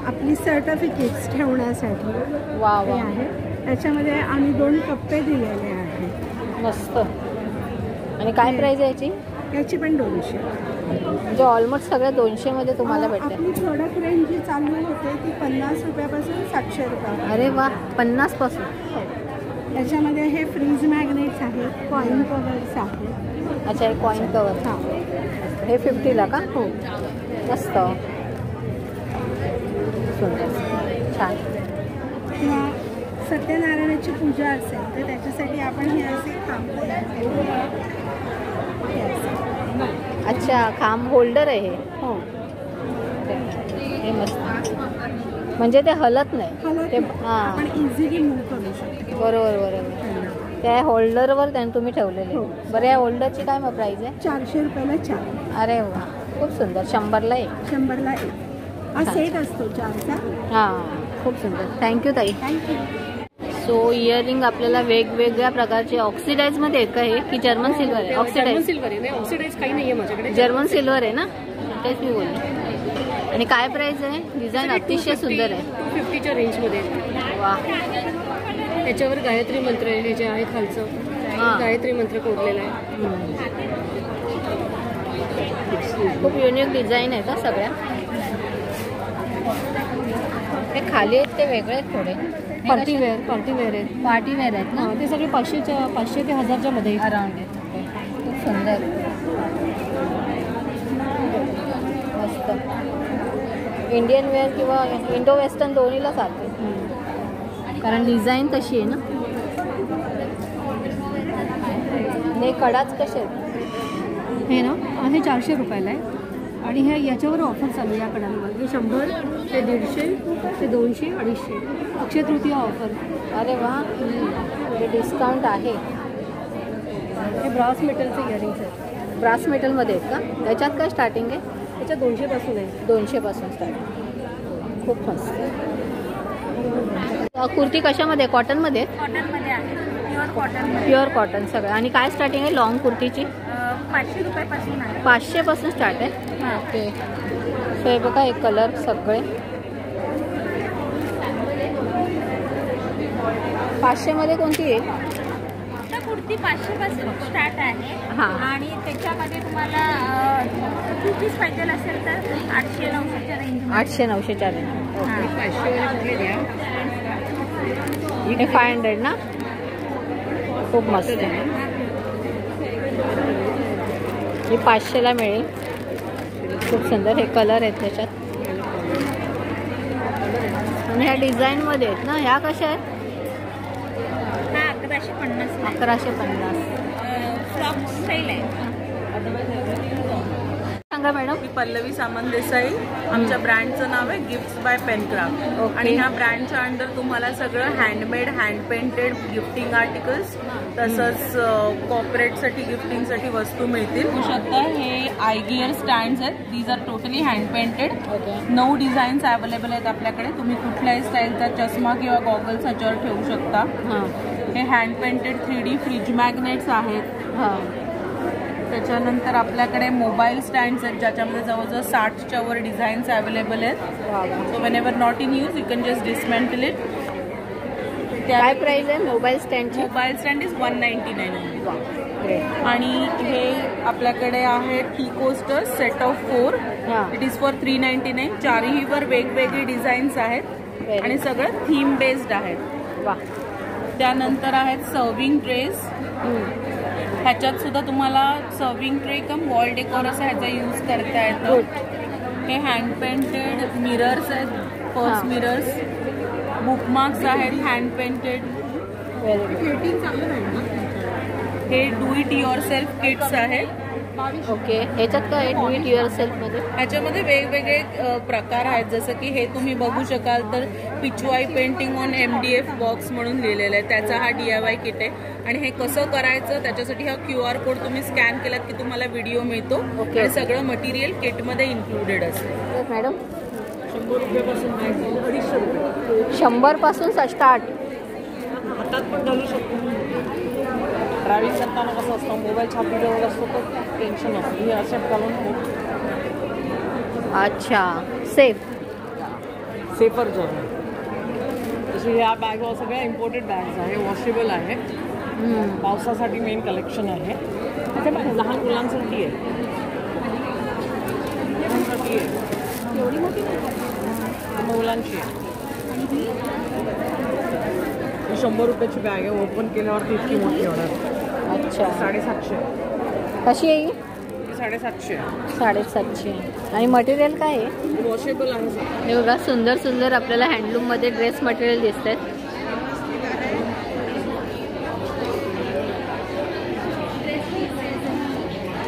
आपली सर्टिफिकेट्स ठेवण्यासाठी वा हे वा, आहे. त्याच्यामध्ये आम्ही 2 कप्पे दिलेले आहेत. मस्त. आणि काय प्राइस आहे याची? याची पण 200. म्हणजे ऑलमोस्ट सगळ्या 200 मध्ये तुम्हाला भेटते. आपली प्रोडक्ट रेंज जी चालू होते ती 50 रुपयापासून 700 रुपये. अरे वा, 50 पासून. त्याच्यामध्ये हे फ्रीज मॅग्नेट्स आहेत, कॉईन कवर्स आहेत. अच्छा, हे कॉईन कवर. हां, हे 50ला का? हो. मस्त, सुंदर, छान. किंवा सत्यनारायणाची पूजा असेल तर त्याच्यासाठी आपण हे असे खांब तयार केलेले आहेत. अच्छा, खांब होल्डर आहे हे. हो, हे मस्त. म्हणजे ते हलत नाही. ते हां, आपण इझिली मूव्ह करू शकतो. बरोबर बरोबर. त्या होल्डरवर त्याने तुम्ही ठेवलेले. बरं, या होल्डरची काय मग प्राईस आहे? 400 रुपयाला 4. अरे वा, खूप सुंदर. 100ला 1. 100ला 1. हा सेट असतो 4चा. हां, खूप सुंदर. थँक्यू ताई. थँक्यू. सो इयरिंग आपल्याला वेगवेगळ्या प्रकारचे ऑक्सिडाईजमध्ये आहेत का हे, की जर्मन सिल्वर आहे? ऑक्सिडाईज सिल्वर आहे. नाही, ऑक्सिडाईज काही नाही आहे माझ्याकडे. जर्मन सिल्वर आहे ना, तेच मी बोलले. आणि काय प्राईस आहे? डिझाईन अतिशय सुंदर आहे. 250च्या रेंजमध्ये. वा, त्याच्यावर गायत्री मंत्र आहे. हे जे आहे खालचं, हां. गायत्री मंत्र कोरलेला आहे. खूप युनिक डिझाईन आहेत का सगळ्या. हे खाली आहेत ते वेगळे आहेत थोडे. पार्टीवेअर आहेत. पार्टीवेअर आहेत ना. ते सगळे 500 ते 1000च्या मध्ये अराउंड आहेत. खूप सुंदर, मस्त. इंडियन वेअर किंवा इंडो वेस्टर्न दोन्हीला चालते, कारण डिझाईन तशी आहे ना. हे कडाच कसे आहेत? हे ना, हे 400 रुपयाला आहे. आणि हे याच्यावर ऑफर चालू आहे. या कडांवर हे 100, ते 150, ते 200, 250. अक्षय तृतीया ऑफर. अरे वा, हे डिस्काउंट आहे. हे ब्रास मेटलचे इयरिंग्स आहेत. ब्रास मेटलमध्ये आहेत का? याच्यात काय स्टार्टिंग आहे? त्याच्यात 200 पासून आहे. 200 पासून स्टार्टिंग. खूप मस्त. कुर्ती कशामध्ये? कॉटनमध्ये? कॉटनमध्ये आहे. Pure cotton. प्युअर कॉटन सगळं. आणि काय स्टार्टिंग आहे लॉंग कुर्तीची? 500 रुपयापासून आहे. 500 पासून स्टार्ट आहे. ओके. सो हे बघा, एक कलर सगळे 500 मध्ये कोणती येईल? कुर्ती 500 पासून स्टार्ट आहे. हां. आणि त्याच्यामध्ये तुम्हाला 2 पीस पाहिजे असेल तर 800-900च्या रेंज. 800-900च्या रेंज. ओके. 500 द्या. हे 500 ना. खूप मस्त आहे. ही 500ला मिळेल. खूप सुंदर. हे कलर आहेत त्याच्यात. आणि ह्या डिझाईनमध्ये आहेत ना. ह्या कशा आहेत? 1150. 1150. फ्रॉक स्टाईल आहे. सांगा मॅडम. मी पल्लवी सामंत देसाई. आमच्या ब्रँडचं नाव आहे गिफ्ट्स बाय पेनक्राफ्ट. ओके. आणि ह्या ब्रँडच्या अंडर तुम्हाला सगळं handmade, hand painted gifting articles, तसंच कॉर्पोरेटसाठी गिफ्टिंगसाठी वस्तू मिळतील. होऊ शकतं. हे आय गिअर स्टँड्स आहेत. These are totally hand painted. 9 designs available आहेत आपल्याकडे. तुम्ही कुठल्याही स्टाईलचा चष्मा किंवा गॉगल्स ह्याच्यावर ठेवू शकता. हां हे hand painted 3D fridge magnets आहेत. हां. त्याच्यानंतर आपल्याकडे मोबाईल स्टँड्स आहेत ज्याच्यामध्ये जवळजवळ 60च्या वर डिझाईन्स अवेलेबल आहेत. So whenever not in use you can just dismantle it. काय प्राइस आहे मोबाईल स्टँडची? Mobile stand is 199 great. आणि हे आपल्याकडे आहे tea coaster set of 4. It is for 399. चारहीवर वेगवेगळे डिझाईन्स आहेत आणि सगळं थीम बेस्ड आहेत. वा. त्यानंतर आहेत सर्विंग ट्रेज. ह्याच्यात सुद्धा तुम्हाला serving tray cum wall decor असं ह्याचा यूज करता येतो. हे हँड पेंटेड मिरर्स आहेत, पर्स मिरर्स. बुकमार्क्स आहेत हँड पेंटेड. हे do it yourself kits आहेत. ओके. ह्याच्यात काय डू इट युअर सेल्फ मध्ये? ह्याच्यामध्ये वेगवेगळे प्रकार आहेत. जसं की हे तुम्ही बघू शकाल तर Pichwai painting on MDF box म्हणून लिहिलेलं आहे. त्याचा हा DIY किट आहे. आणि हे कसं करायचं त्याच्यासाठी हा QR कोड तुम्ही स्कॅन केलात की तुम्हाला व्हिडिओ मिळतो. आणि सगळं मटेरियल किटमध्ये इन्क्लुडेड असतं. मॅडम 100 रुपयापासून 250 रुपये. 100 पासून स्टार्ट. हातात पण घालू शकतो. ट्रॅव्हलिंग करताना कसं असतं मोबाईल छातीजवळ असतो तर टेन्शन नसतं. हे असं घालून अच्छा. Safer journey. जसे ह्या बॅग सगळ्या इम्पोर्टेड बॅग्स आहे. वॉशेबल आहे. पावसासाठी मेन कलेक्शन आहे. लहान मुलांसाठी आहे. एवढी मोठी मुलांची आहे. 100 रुपयाची बॅग आहे. ओपन केल्यावरती इतकी मोठी होणार. अच्छा. 750. कशी आहे? 750. 750. आणि मटेरियल काय आहे? वॉशेबल आहे. हे बघा सुंदर सुंदर आपल्याला हँडलूममध्ये ड्रेस मटेरियल दिसत आहेत.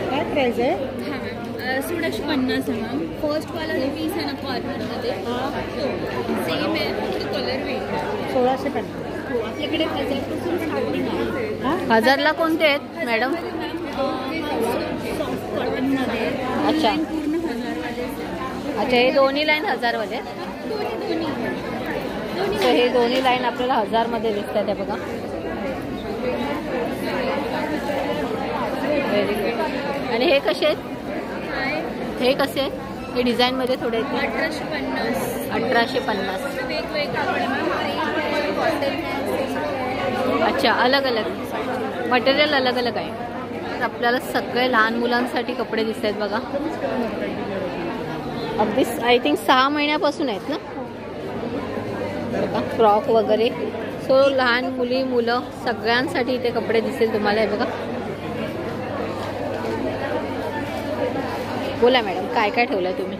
काय प्राइस आहे? 1650 आहे मॅम. फर्स्ट वाला जो पीस आहे ना कॉर्नरमध्ये सेम आहे फक्त कलर वेगळा. 1650. हो आपल्याकडे 1000पासून स्टार्टिंग आहे. 1000ला कोणते आहेत मॅडम? सॉफ्ट कॉटनमध्ये. अच्छा. पूर्ण 1000वाले. अच्छा. हे दोन्ही लाईन 1000वाले? तर हे दोन्ही लाईन आपल्याला 1000मध्ये दिसत आहेत. बघा व्हेरी गुड. आणि हे कसे आहेत? हे कसे आहेत? हे डिझाईनमध्ये थोडे 1850. 1850. वेगवेगळं. अच्छा. अलग अलग मटेरियल अलग अलग आहे. आपल्याला सगळे लहान मुलांसाठी कपडे दिसत आहेत बघा. अगदी आय थिंक 6 महिन्यापासून आहेत ना बघा. फ्रॉक वगैरे. सो लहान मुली मुलं सगळ्यांसाठी इथे कपडे दिसेल तुम्हाला. हे बघा. बोला मॅडम काय काय ठेवलं आहे तुम्ही?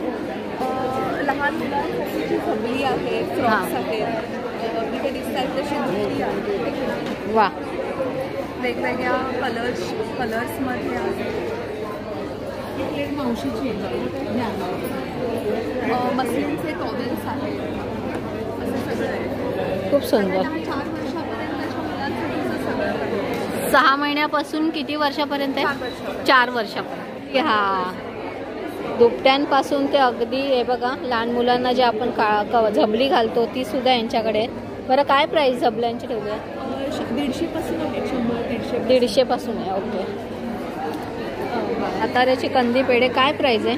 लहान मुलांसाठी झबली आहे, फ्रॉक्स आहेत. इथे दिसतात तशी धोती आहे. वा. वेगवेगळ्या कलर्समध्ये आहे. मावशीची मस्लिनचे टॉवेल्स आहेत. असं सगळं आहे. खूप सुंदर. 4 वर्षापर्यंतच्या मुलांसाठी सगळं. 6 महिन्यापासून किती वर्षापर्यंत आहे? 4 वर्षापर्यंत. हा. दुपट्यांपासून ते अगदी हे बघा लहान मुलांना जे आपण झबली घालतो ती सुद्धा यांच्याकडे आहे. बरं काय प्राईस झबल्यांची ठेवली आहे? 150 पासून आहे. 100-150. 150 पासून आहे. ओके. हाताऱ्याची कंदी पेढे काय प्राईस आहे?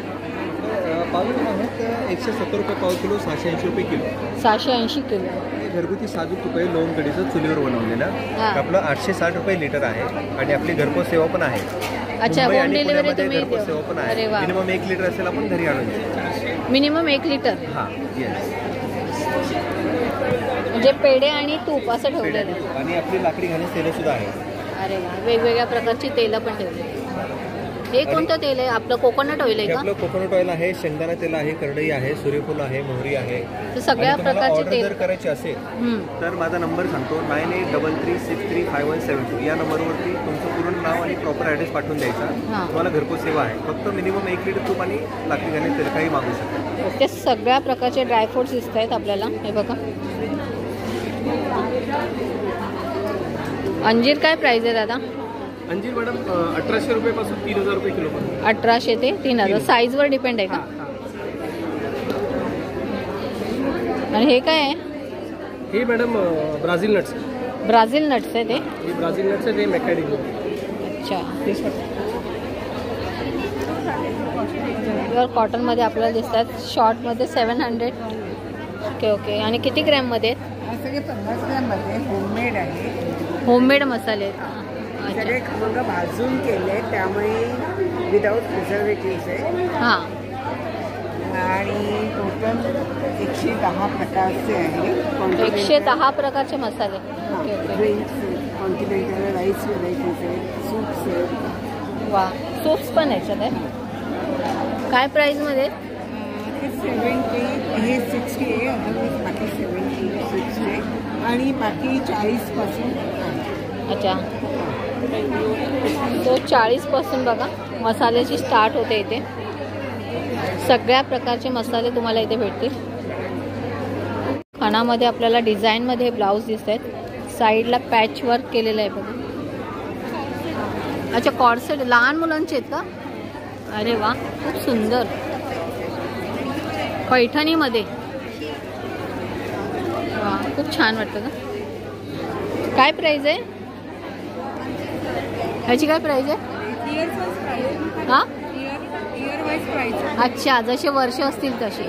पाव किलो आहेत 170 रुपये पाव किलो. 680 रुपये किलो. 680 किलो. घरगुती साजूक तुपाई लोण कढीचं चुलीवर बनवलेलं. आपलं 860 रुपये लिटर आहे. आणि आपली घरपोच सेवा पण आहे. अच्छा. होम डिलिव्हरी तुम्ही घरपोच सेवा पण अरे आहे. वा. मिनिमम 1 लिटर असेल आपण घरी आणून देतो. Minimum 1 litre. हां येस. म्हणजे पेढे आणि तूप असं ठेवलेलं. आणि आपली लाकडी घालून तेल सुद्धा आहे. अरे वा. वेगवेगळ्या प्रकारची तेलं पण ठेवली. हे कोणतं तेल आहे? आपलं कोकोनट ऑइल आहे हे का? आपलं कोकोनट ऑइल आहे, शेंगदाणा तेल आहे, करडई आहे, सूर्यफूल आहे, मोहरी आहे. तर सगळ्या प्रकारचे ऑर्डर तेल जर करायची असेल तर माझा नंबर सांगतो 9833635172. या नंबरवरती तुमचं पूर्ण नाव आणि प्रॉपर ॲड्रेस पाठवून द्यायचा. तुम्हाला घरपोच सेवा आहे. फक्त मिनिमम 1 लिटर तूप आणि लाकडी घालून तेल काही मागू शकता. ते सगळ्या प्रकारचे ड्रायफ्रुट्स दिसत आहेत आपल्याला. हे बघा. अंजीर काय प्राइस आहे दादा? अंजीर मॅडम 1800 रुपयापासून 3000 रुपये किलो. 1800 ते 3000 साईजवर डिपेंड आहे का? आणि हे काय आहे? हे madam Brazil nuts. Brazil nuts आहे ते? हे ब्राझील नट्स आहे. ते मॅकॅडिनो. अच्छा. प्युअर कॉटनमध्ये आपल्याला दिसतात. शॉर्टमध्ये 700. Okay okay. आणि किती ग्रॅममध्ये? सगळे 50 ग्रॅममध्ये होममेड आहे. होममेड मसाले आहेत. सगळे खमंग भाजून केले, त्यामुळे विदाऊट प्रिझर्वेटिव्ह आहे. हां. आणि टोटल 110 प्रकारचे आहे. 110 प्रकारचे मसाले. Okay okay. Drinks, continental rice varieties आहेत, सूप्स आहेत. वा, सूप्स पण याच्यात आहे. काय प्राईजमध्ये? हे 70, हे 60 आहे. अदरवाईज बाकी 70, 60 आणि बाकी 40 पासून आहे. अच्छा, तो 40 पासून बघा मसाल्याची स्टार्ट होते इथे. सगळ्या प्रकारचे मसाले तुम्हाला इथे भेटतील. खणामध्ये आपल्याला डिझाईनमध्ये ब्लाऊज दिसत आहेत. साईडला पॅच वर्क केलेलं आहे बघा. अच्छा, कॉर्सेट लहान मुलांचे आहेत का? अरे वा, खूप सुंदर. पैठणीमध्ये वा, खूप छान वाटतं का? काय प्राईज आहे ह्याची? काय प्राईज आहे? हां, अच्छा, जसे वर्ष असतील तसे.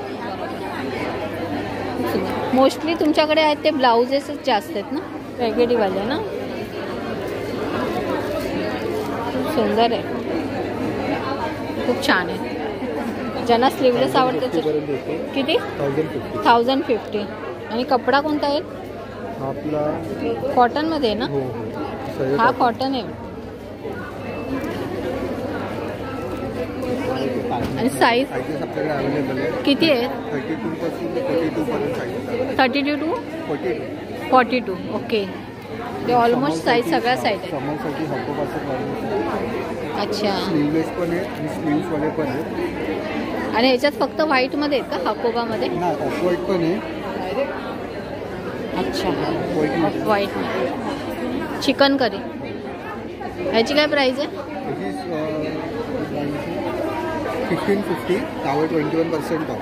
मोस्टली तुमच्याकडे आहेत ते ब्लाउजेसच जास्त आहेत ना, पॅकेटीवाले ना. खूप सुंदर आहे, खूप छान आहे. ज्यांना स्लीवलेस आवडते. किती? 1050. आणि कपडा कोणता आहे? आपला कॉटनमध्ये आहे ना? हा कॉटन आहे. आणि साईज किती आहे? 32 टू 42. ओके. ते ऑलमोस्ट साईज सगळ्या साईज आहे. अच्छा. पण आहे आणि स्लीव्सवाले पण आहेत. आणि याच्यात फक्त व्हाईटमध्ये आहेत का? हाकोबामध्ये ऑफ व्हाईट पण आहे. अच्छा, व्हाईटमध्ये. चिकन करी ह्याची काय प्राईज आहे? 1550, त्यावर 21% ऑफ.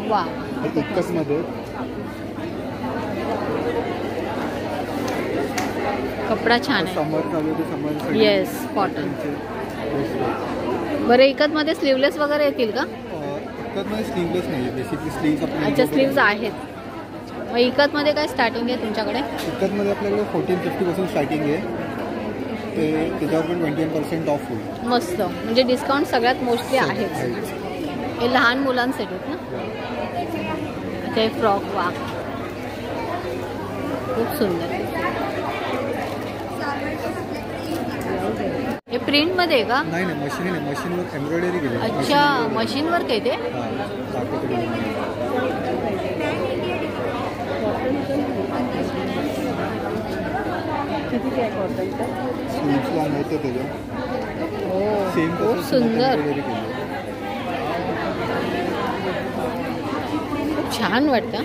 वा, एकच मध्ये. कपडा छान आहे. समर चालू आहे, समर. Yes, cotton. बरं, इकतमध्ये स्लीवलेस वगैरे येतील का? इकतमध्ये स्लीवलेस नाही, बेसिकली स्लीव्स. अच्छा, स्लीव्ज आहेत. मग इकतमध्ये काय स्टार्टिंग आहे तुमच्याकडे? इकतमध्ये आपल्याकडे 1450 पासून स्टार्टिंग आहे. ते त्याच्यावर पण 21% ऑफ होईल. मस्त, म्हणजे डिस्काउंट सगळ्यात मोस्टली आहेच. हे लहान मुलांसाठी आहेत ना. ते फ्रॉक. वा, खूप सुंदर. हे प्रिंटमध्ये आहे का? नाही नाही, मशीन आहे. मशीनवर एम्ब्रॉयडरी केली. अच्छा, मशीनवर काय ते? किती काय कॉटन? स्लीव्सला मिळतं त्याच्या. सेम खूप सुंदर, खूप छान वाटतं.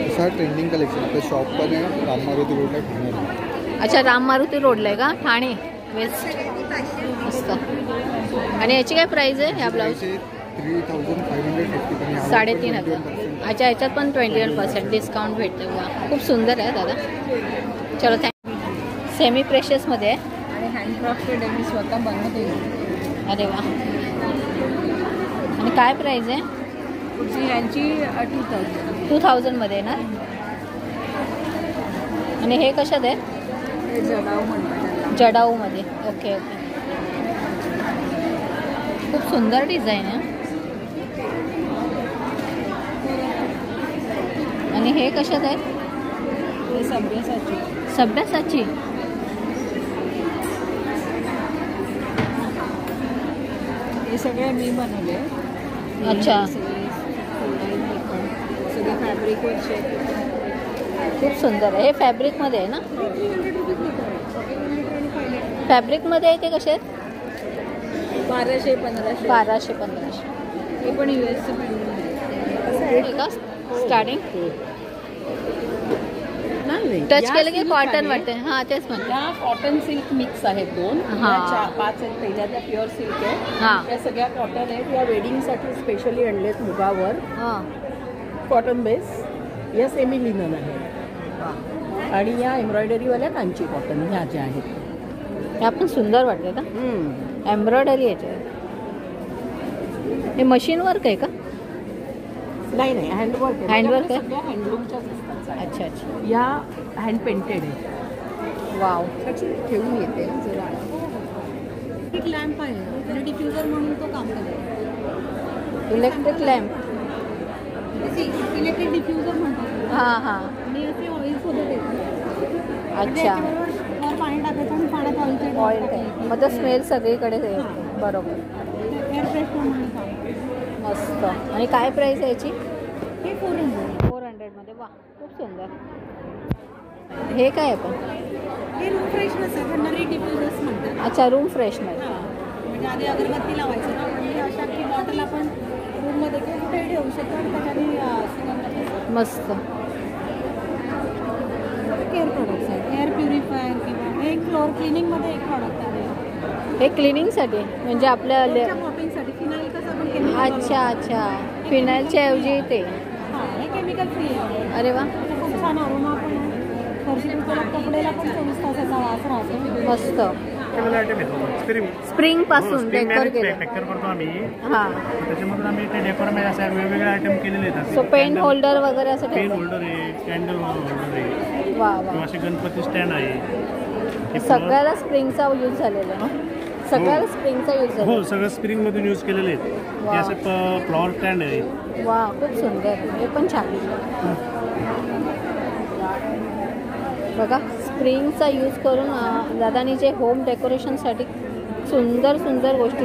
असा ट्रेंडिंग कलेक्शन. आपलं शॉप पण आहे राम मारुती रोडला, ठाणे. अच्छा, राम मारुती रोडला आहे का? ठाणे वेस्ट. मस्त. आणि याची काय प्राईज आहे ह्या ब्लाऊज? 3550. 3500. अच्छा, याच्यात पण 21% डिस्काउंट भेटते. वा, खूप सुंदर आहे दादा. चलो, थँक्यू. सेमी प्रेशसमध्ये आहे आणि हँडक्राफ्टेड आहे. मी स्वतः बनवते. अरे वा. आणि काय प्राईज आहे यांची? 2000 मध्ये ना. आणि हे कशात आहे? जडाऊ म्हणतात. जडाऊमध्ये. Okay okay. खूप सुंदर डिझाईन आहे. आणि हे कशात आहे? हे सभ्यासाची. सभ्यासाची. हे सगळे मी बनवले. अच्छा, सगळे फॅब्रिकवरचे. खूप सुंदर आहे. हे फॅब्रिकमध्ये आहे ना? फॅब्रिकमध्ये आहे ते कसे आहेत? 1200-1500. 1200-1500. हे पण US आहे का स्टार्टिंग? टच केलं की कॉटन वाटते. हां, तेच म्हणते. त्या कॉटन सिल्क मिक्स आहेत 2. 5 आहेत. पहिल्या त्या प्युअर सिल्क आहे. हां, त्या सगळ्या कॉटन आहेत. या वेडिंगसाठी स्पेशली आणलेत मुगावर. हां, कॉटन बेस. या सेमी लिनन आहे. आणि या एम्ब्रॉयडरीवाल्या कांची कॉटन ह्या ज्या आहेत ह्या पण सुंदर वाटते ना. एम्ब्रॉयडरी याच्यावर. हे मशीन वर्क आहे का? नाही नाही, हँडवर्क. हँडवर्क आहे. सगळ्या हँडलूमच्याच असतात. अच्छा अच्छा. या हँड पेंटेड आहे. वाव. ठेवून येते जरा. एक लॅम्प आहे आणि डिफ्युजर म्हणून तो काम करतो. Electric lamp. इलेक्ट्रिक डिफ्युजर म्हणतात. हां हां. आणि असे ऑइल सोबत येतात. अच्छा. पाणी टाकायचं आणि पाण्यात ऑइल ऑइल काय मग तो स्मेल सगळीकडे येईल. बरोबर. एअर फ्रेशनर म्हणून काम. मस्त. आणि काय प्राईस आहे याची? हे 400. 400मध्ये. वा खूप सुंदर. हे काय आहे पण? हे रूम फ्रेशनर्स आहे. त्यांना डिफ्युजर्स म्हणतात. अच्छा रूम फ्रेशनर. म्हणजे आधी अगरबत्ती लावायचं ना म्हणजे अशा की बॉटल आपण रूममध्ये किंवा कुठेही ठेवू शकतो आणि त्याच्याने मस्त. केअर प्रोडक्ट्स आहेत. एअर प्युरिफायर किंवा एक फ्लोअर क्लिनिंगमध्ये एक प्रॉडक्ट आहे. हे क्लिनिंगसाठी म्हणजे आपल्या मॉपिंगसाठी फिनाईल कसं आपण केमिकल. अच्छा अच्छा. फिनाईलच्या ऐवजी ते. हां हे केमिकल फ्री आहे. अरे वा. खूप छान अरोमा पण आहे. फरशी कपडेला पण 24 तासाचा वास राहतो. मस्त. स्प्रिंग स्प्रिंग पासून डेकोर केलं. डेकोर करतो आम्ही. हां. त्याच्यामधून आम्ही ते डेकोर मध्ये असे वेगवेगळे आयटम केलेले आहेत. सो पेन होल्डर वगैरे असं पेन ठेवलं. होल्डर आहे, कॅन्डल होल्डर आहे, वा वा. किंवा असे गणपती स्टँड आहे. सगळ्याला स्प्रिंगचा यूज झालेला आहे. सगळ्याला स्प्रिंगचा यूज झाला. हो सगळं स्प्रिंग मधून यूज केलेले आहेत. हे असे फ्लॉवर स्टँड आहे. वा खूप सुंदर. हे पण छान. बघा स्प्रिंगचा यूज करून दादानी जे होम डेकोरेशनसाठी सुंदर सुंदर गोष्टी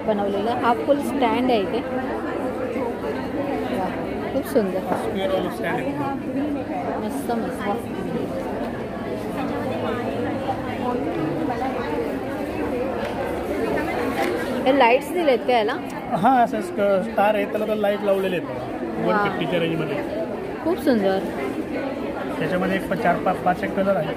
बनवलेल्या. हा फुल स्टँड आहे इथे. वा खूप सुंदर. मस्त मस्त. हे लाईट्स दिलेत का याला? हां असं स्टार आहे त्याला तर लाईट लावलेले आहेत 150च्या रेंजमध्ये. खूप सुंदर. त्याच्यामध्ये एक 4-5 कलर आहेत.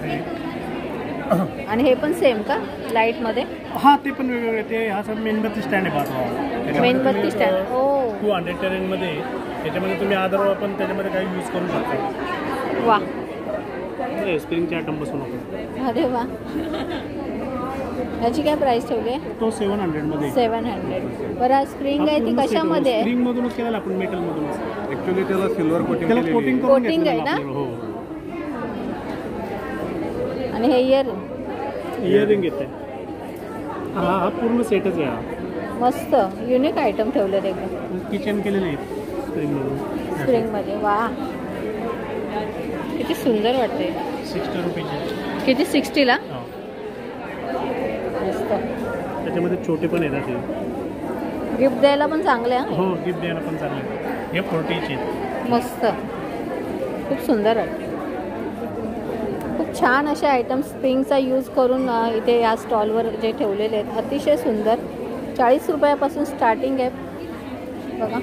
आणि हे पण सेम का लाईटमध्ये? हां ते पण वेगवेगळे. ते हा सर मेणबत्ती स्टँड आहे पाहतो. मेणबत्ती स्टँड. ओ 200च्या रेंजमध्ये. त्याच्यामध्ये तुम्ही आदर पण त्याच्यामध्ये काही यूज करू शकता. वा. स्प्रिंगचे आयटम बसून आपण. अरे वा. याची काय प्राइस ठेवली आहे? तो 700मध्ये. 700. बरं स्प्रिंग आहे ती कशामध्ये आहे? स्प्रिंग मधूनच केलेला आपण मेटल मधूनच. ऍक्च्युअली त्याला सिल्वर कोटिंग त्याला कोटिंग करून कोटिंग आहे ना? हो. आणि हे इयरिंग येते. हा पूर्ण सेटच आहे. मस्त युनिक आयटम ठेवले एकदम. किचन केलेले आहेत स्प्रिंगमधून. स्प्रिंगमध्ये. वा किती सुंदर वाटते. 60 रुपयाचे. किती? 60ला. मस्त. त्याच्यामध्ये छोटे पण येतात. गिफ्ट द्यायला पण चांगले आहे. हो गिफ्ट द्यायला पण चांगले. हे 40चे. मस्त. खूप सुंदर आहे. खूप छान असे आयटम स्प्रिंगचा यूज करून इथे या स्टॉलवर जे ठेवलेले आहेत अतिशय सुंदर. 40 रुपयापासून स्टार्टिंग आहे. बघा.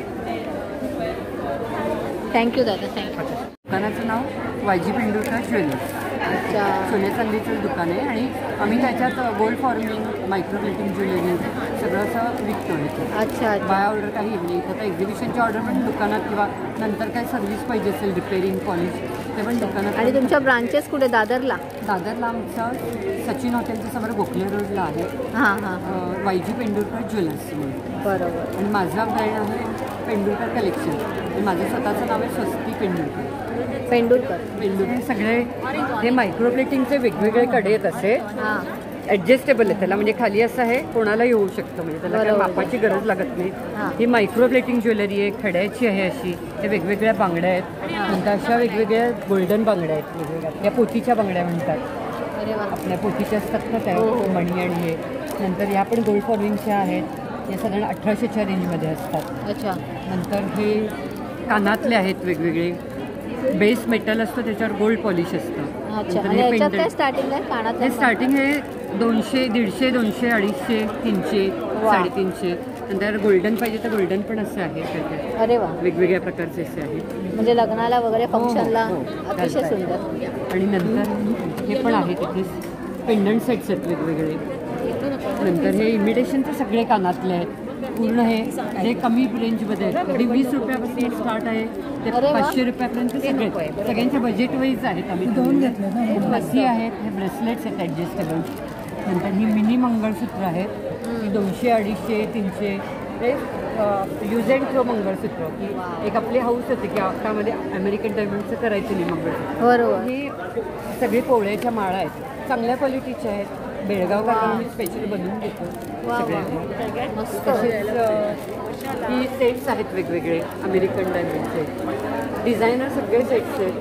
थँक्यू दादा. थँक्यू. दुकानाचं नाव वायजी पेंडुरकर ज्वेलर्स. अच्छा. सोने चांदीचं दुकान आहे आणि आम्ही त्याच्यात गोल्ड फॉर्मिंग मायक्रोप्लेटिंग ज्वेलरी सगळं असं विकतो आहे. अच्छा. बाय ऑर्डर काही म्हणजे आता एक्झिबिशनची ऑर्डर पण दुकानात किंवा नंतर काही सर्व्हिस पाहिजे असेल रिपेअरिंग पॉलिश ते पण दुकानात. आणि तुमच्या ब्रांचेस कुठे? दादरला आमचं सचिन हॉटेलच्या समोर गोखले रोडला आहे. हां हां. वायजी पेंडुरकर ज्वेलर्स म्हणून. बरोबर. आणि माझा ब्रँड आहे पेंडुरकर कलेक्शन. आणि माझं स्वतःचं नाव आहे स्वस्ती पेंडुरकर. पेंडुरकर सगळे हे मायक्रोप्लेटिंगचे वेगवेगळे कडे आहेत असे. ॲडजस्टेबल आहे त्याला म्हणजे खाली असं आहे कोणाला येऊ शकतं म्हणजे त्याला काही मापाची गरज लागत नाही. ही मायक्रोप्लेटिंग ज्वेलरी आहे खड्याची आहे अशी. हे वेगवेगळ्या बांगड्या आहेत. नंतर अशा वेगवेगळ्या गोल्डन बांगड्या आहेत वेगवेगळ्या. या पोतीच्या बांगड्या म्हणतात. आपल्या पोतीच्या असतात ना त्या मणी आणि हे. नंतर ह्या पण गोल्ड फॉर्मिंगच्या आहेत. हे साधारण 1800च्या रेंजमध्ये असतात. अच्छा. नंतर हे कानातले आहेत वेगवेगळे. बेस मेटल असतं त्याच्यावर गोल्ड पॉलिश असतं. हे स्टार्टिंग आहे. हे स्टार्टिंग आहे 200, 150, 200, 250, 300, 350. नंतर गोल्डन पाहिजे तर गोल्डन पण असे आहे. अरे वा. वेगवेगळ्या प्रकारचे असे आहेत म्हणजे लग्नाला वगैरे फंक्शनला अतिशय सुंदर. आणि नंतर हे पण आहे तिथे पेंडंट सेट्स आहेत वेगवेगळे. नंतर हे इमिटेशनचे सगळे कानातले आहेत पूर्ण. हे कमी रेंजमध्ये आहेत. अगदी 20 रुपयापासून स्टार्ट आहे ते 500 रुपयापर्यंत सगळे सगळ्यांचे बजेट वाईज आहेत. आम्ही दोन घेतले. बसी आहेत. हे ब्रेसलेट्स आहेत ॲडजस्टेबल. नंतर ही मिनी मंगळसूत्र आहेत. ही 200, 250, 300 हे यूज अँड थ्रो मंगळसूत्र की एक आपली हाऊस होती की त्यामध्ये अमेरिकन डायमंडचं करायचं नाही मंगळसूत्र. बरोबर. हे सगळे पोळ्याच्या माळा आहेत, चांगल्या क्वालिटीच्या आहेत. बेळगाव मी स्पेशल बनवून देतो सगळ्यांना. तसेच ही सेट्स आहेत वेगवेगळे अमेरिकन डायमंडचे, डिझायनर सगळे सेट्स आहेत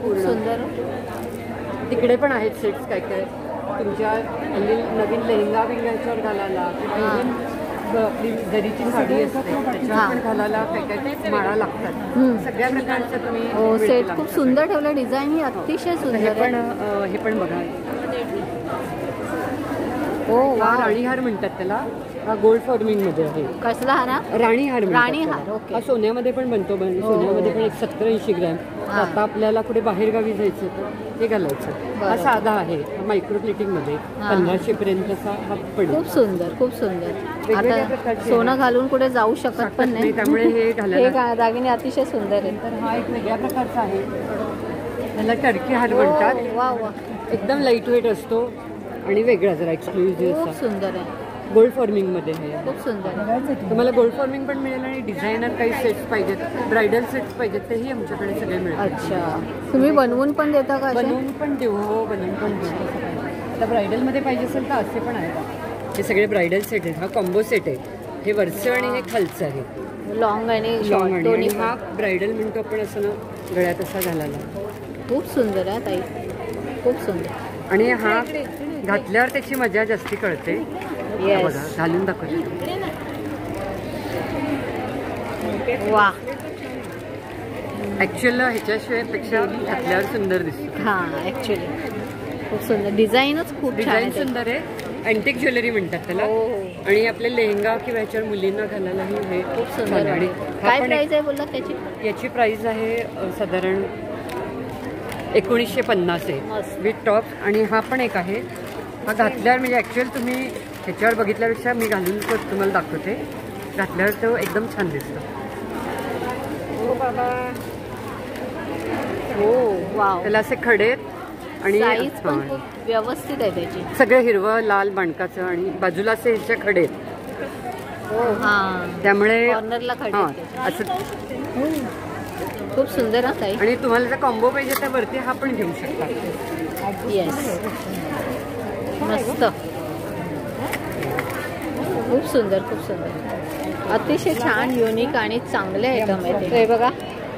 पूर्ण सुंदर. तिकडे पण आहेत सेट्स काय काय तुमच्या नवीन लेहंगा बिंगाच्यावर घालायला किंवा आपली जरीची साडी असते त्याच्यावर पण घालायला काय काय माळा लागतात. सगळ्या प्रकारच्या तुम्ही हो, सेट खूप सुंदर ठेवलं. डिझाईन ही अतिशय सुंदर आहे. हे पण बघा. हो, राणीहार म्हणतात त्याला. हा गोल्ड फॉर्मिंग मध्ये आहे. कसला हा ना? राणीहार. राणीहार. ओके. हा सोन्यामध्ये पण बनतो. सोन्यामध्ये पण एक 70-80 ग्रॅम. आता आपल्याला कुठे बाहेर गावी जायचं तर हे घालायचं. हा साधा आहे, मायक्रो प्लेटिंग मध्ये 1500 पर्यंत हा पडेल. खूप सुंदर, खूप सुंदर. आता सोनं घालून कुठे जाऊ शकत पण नाही, त्यामुळे हे घालायला दागिने अतिशय सुंदर आहेत. तर हा एक वेगळ्या प्रकारचा आहे, त्याला टर्की हार म्हणतात. वा वा. एकदम लाईट वेट असतो आणि वेगळा जरा एक्सक्लुझिव्ह. खूप सुंदर आहे. गोल्ड फॉर्मिंग मध्ये आहे. खूप सुंदर. तुम्हाला गोल्ड फॉर्मिंग पण मिळेल आणि डिझायनर काही सेट्स पाहिजेत, ब्रायडल सेट्स पाहिजेत तेही आमच्याकडे सगळे मिळतात. अच्छा, तुम्ही बनवून पण देता का? बनवून पण देऊ. हो, बनवून पण देऊ. आता ब्रायडलमध्ये पाहिजे असेल तर असे पण आहेत. हे सगळे ब्रायडल सेट आहेत. हा कॉम्बो सेट आहे. हे वरचं आणि हे खालचं आहे, लॉंग आणि शॉर्ट दोन्ही. हा ब्रायडल म्हणतो आपण असं ना गळ्यात असा घालायला. खूप सुंदर आहे ताई, खूप सुंदर. आणि हा घातल्यावर त्याची मजा जास्ती कळते. बघा, घालून दाखवते. वा. ऍक्च्युअल ह्याच्याशिवाय पेक्षा घातल्यावर सुंदर दिसतो. हा, ऍक्च्युअली खूप सुंदर. डिझाईनच खूप डिझाईन सुंदर आहे. अँटिक ज्वेलरी म्हणतात त्याला. आणि आपले लेहंगा किंवा ह्याच्यावर मुलींना घालायलाही हे खूप सुंदर. आणि काय प्राइस आहे बोलला त्याची? याची प्राइस आहे साधारण 1950 आहे विथ टॉप. आणि हा पण एक आहे. हा घातल्यावर म्हणजे ॲक्च्युअल तुम्ही ह्याच्यावर बघितल्यापेक्षा मी घालून तुम्हाला दाखवते. घातल्यावर तो एकदम छान दिसतो. हो बाबा. हो, वाव. त्याला असे खडे आहेत आणि साईज पण खूप व्यवस्थित आहे त्याची. सगळं हिरवं लाल माणकाचं आणि बाजूला असे ह्याचे खडे आहेत. हो, हां. त्यामुळे कॉर्नरला खडे असं खूप सुंदर आहे ताई. आणि तुम्हाला जर कॉम्बो पाहिजे तर वरती हा पण घेऊ शकता. येस, मस्त. खूप सुंदर, खूप सुंदर. अतिशय छान, युनिक आणि चांगले आयटम आहे ते. बघा,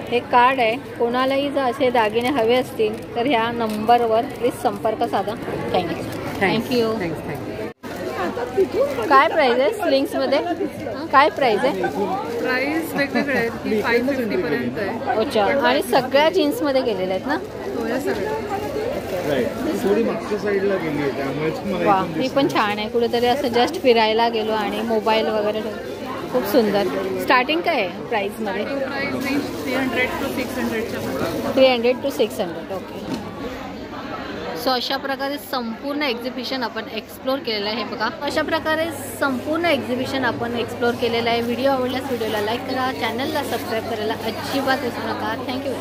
हे कार्ड आहे. कोणालाही जर असे दागिने हवे असतील तर ह्या नंबरवर प्लीज संपर्क साधा. थँक्यू. काय प्राइस आहे स्लिंग्समध्ये? काय प्राइस आहे? प्राइस वेगवेगळे आहेत की 550 पर्यंत आहे. अच्छा. आणि सगळ्या जीन्समध्ये गेलेल्या आहेत ना? थोडी मागच्या साईडला गेली आहे त्यामुळे. वा, ही पण छान आहे. कुठेतरी असं जस्ट फिरायला गेलो आणि मोबाईल वगैरे. खूप सुंदर. स्टार्टिंग काय आहे प्राईसमध्ये? 300 to 600. ओके. सो अशा प्रकारे संपूर्ण एक्झिबिशन आपण एक्सप्लोर केलेलं आहे. बघा, अशा प्रकारे संपूर्ण एक्झिबिशन आपण एक्सप्लोर केलेलं आहे. व्हिडिओ आवडल्यास व्हिडिओला लाईक करा, चॅनलला सबस्क्राईब करायला अजिबात विसरू नका. थँक्यू.